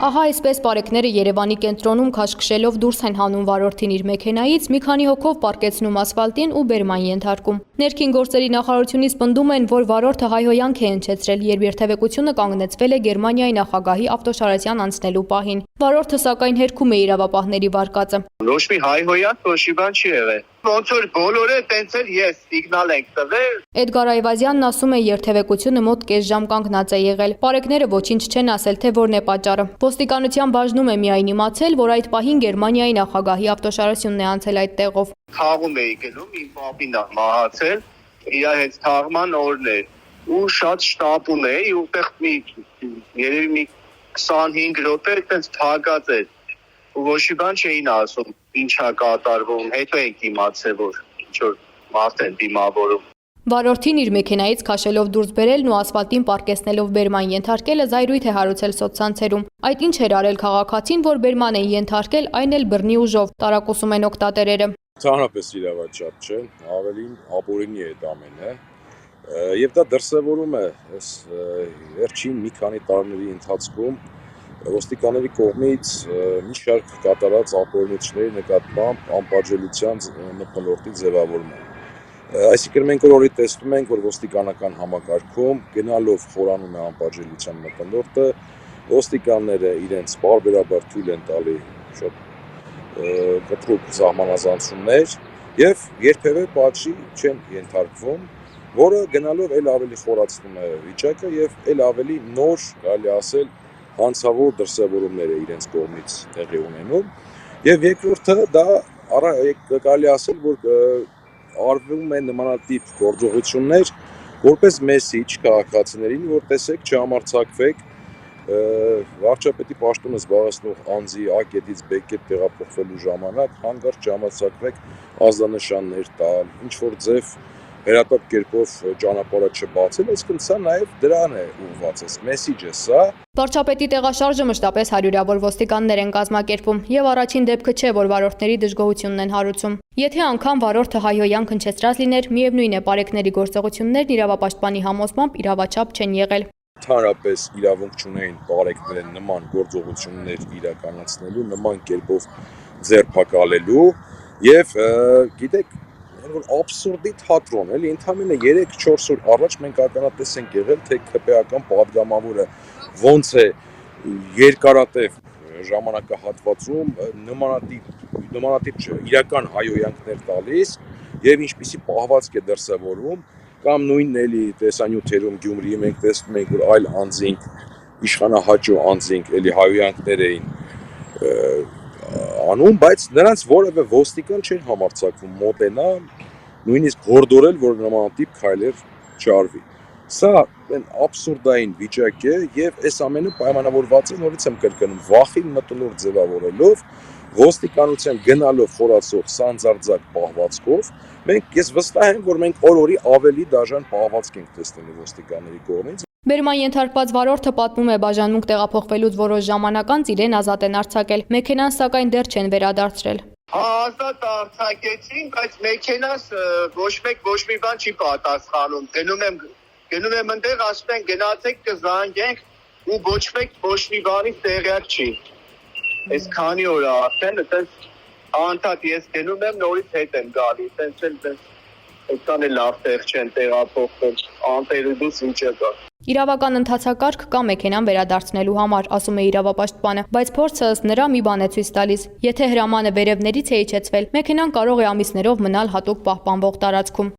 Ահա այսպես պարեկները Երևանի կենտրոնում քաշքշելով դուրս են հանում վարորդին իր մեքենայից, մի քանի հոգով պառկեցնում ասֆալտին ու բերման ենթարկում։ Ներքին գործերի նախարարությունից պնդում են, որ վարորդը հայհոյանք է հնչեցրել, երբ երթևեկությունը կանգնեցվել է Գերմանիայի նախագահի ավտոշարասյան անցնելու պահին։ Վարորդը սակայն հերքում է իրավապահների վարկածը։ Ոչ մի հայհոյանք, ոչ մի բան չի եղել։ Ոնց որ բոլորը տենց էլ ես սիգնալ ենք տվել։ Էդգար Այվազյանն ասում է, երթևեկությունը մոտ կես ժամ կանգնած է եղել։ Պարեկները ոչինչ չեն ասել, թե որն է պատճառը։ Ոստիկանության բաժնում է միայն իմացել, որ այդ պահին Գերմանիայի նախագահի ավտոշարասյունն է անցել այդ տեղով։ Թաղում էի գնում, իմ պապին է մահացել, իր հետ թաղման օրն է ու շատ շտապում էի, ուտեղ երևի մի 25 րոպե այդպես թաղած էր։ Ու ոչ մի բան չէին ասում, ինչա կատարվում, հետո ենք իմացել, որ ինչ որ մարդ են դիմավորում։ Վարորդին իր մեքենայից քաշելով դուրս բերելն ու ասֆալտին պառկեցնելով բերման ենթարկելը զայրույթ է հարուցել սոցցանցերում։ Այդ ինչ էր արել քաղաքացին, որ բերման են ենթարկել, այն էլ բռնի ուժով, տարակուսում են օգտատերերը։ Ծանրապես իրավաչափ չէ, ավելին ապօրինի է դա ամենը։ Եվ դա դրսևորում է այս վերջին մի քանի տարիների ընթացքում ոստիկանների կողմից մի շարք կատարած ապօրինությունների նկատմամբ անպատժելիության մթնոլորտի ձևավորումը։ Այսինքն մենք օրորի տեսնում ենք, որ ոստիկանական համակարգում գնալով խորանում է անպատժելիության մթնոլորտը, ոստիկանները իրենց պարբերաբար թույլ են տալի շատ կտրուկ սահմանազանցումներ եւ երբեւե պատժի չեն ենթարկվում, որը գնալով ել ավելի խորացնում է վիճակը եւ ել ավելի նոր, կարելի ասել, հանցավոր դրսևորումներ է իրենց կողմից տեղի ունենում եւ երկրորդը դա կարելի ասել, որ արվում են նմանատիպ գործողություններ որպես մեսիջ քաղաքացիներին, որ տեսեք չհամարձակվեք վարչապետի պաշտոնը զբաղեցնող անձի A կետից B կետ տեղափոխվելու ժամանակ հանկարծ չհամարձակվեք ազդանշաններ տալ, ինչ որ ձև վերատապ կերպով ճանապարհը չբացել, այսինքն սա նաև դրան է ուղղված, այս մեսիջը սա։ Վարչապետի տեղաշարժը մշտապես հարյուրավոր ոստիկաններ են կազմակերպում եւ առաջին դեպքը չէ, որ վարորդների դժգոհությունն են հարուցում։ Եթե անգամ վարորդը հայհոյանք հնչեցրած լիներ, միևնույն է պարեկների գործողություններն իրավապաշտպանի համոզմամբ իրավաչափ չեն եղել։ Ընդհանրապես իրավունք չունեին պարեկները նման գործողություններ իրականացնելու, նման կերպով ձերբակալելու եւ գիտեք որ աբսուրդի թատրոն, էլի ընդամենը 3-4 օր առաջ մենք ականատես ենք եղել, թե ԿՊ-ական падգամավորը ոնց է երկարատև ժամանակահատվածում նմանատիպ իրական հայհոյանքներ տալիս եւ ինչպիսի պահվածք է դրսևորվում, կամ նույնն էլի տեսանյութերում Գյումրիի մենք տեսնում ենք, որ այլ անձինք, իշխանահաճո անձինք էլի հայհոյանքներ էին անում, բայց նրանց որևէ ոստիկան չէր համարձակվում մոտենա, նույնիսկ հորդորել, որ նմանատիպ քայլեր չարվի։ Սա աբսուրդային վիճակ է եւ այս ամենը պայմանավորված է, նորից եմ կրկնում, վախի մթնոլորտ ձևավորելով, ոստիկանության գնալով խորացող սանձարձակ պահվածքով, ես վստահ եմ, որ մենք օրորի ավելի դաժան պահվածք ենք տեսնելու ոստիկանների կողմից։ Բերման ենթարկված վարորդը պատմում է բաժանմունք տեղափոխվելուց որոշ ժամանակ անց իրեն ազատ են արձակել, մեքենան սակայն դեռ չեն վերադարձրել։ Ազատ արձակեցին, բայց մեքենաս ոչ մի բան չի պատասխանում։ Գնում եմ այնտեղ, ասում են գնացեք կզանգենք ու ոչ մի բանի տեղյակ չի։ Այս քանի օր է արդեն, այդպես անդադ ես գնում եմ, նորից հետ եմ գալիս, այդքան էլ լավ տեղ չեն տեղափոխվել, անտերուդուս ինչը կա։ Իրավական ընթացակարգ կա մեքենան վերադարձնելու համար, ասում է իրավապաշտպանը, բայց փորձը ըստ նրա մի բան է ցույց տալիս։ Եթե հրամանը վերևներից է իջեցվել, մեքենան կարող է ամիսներով մնալ հատուկ պահպանվող տարածքում։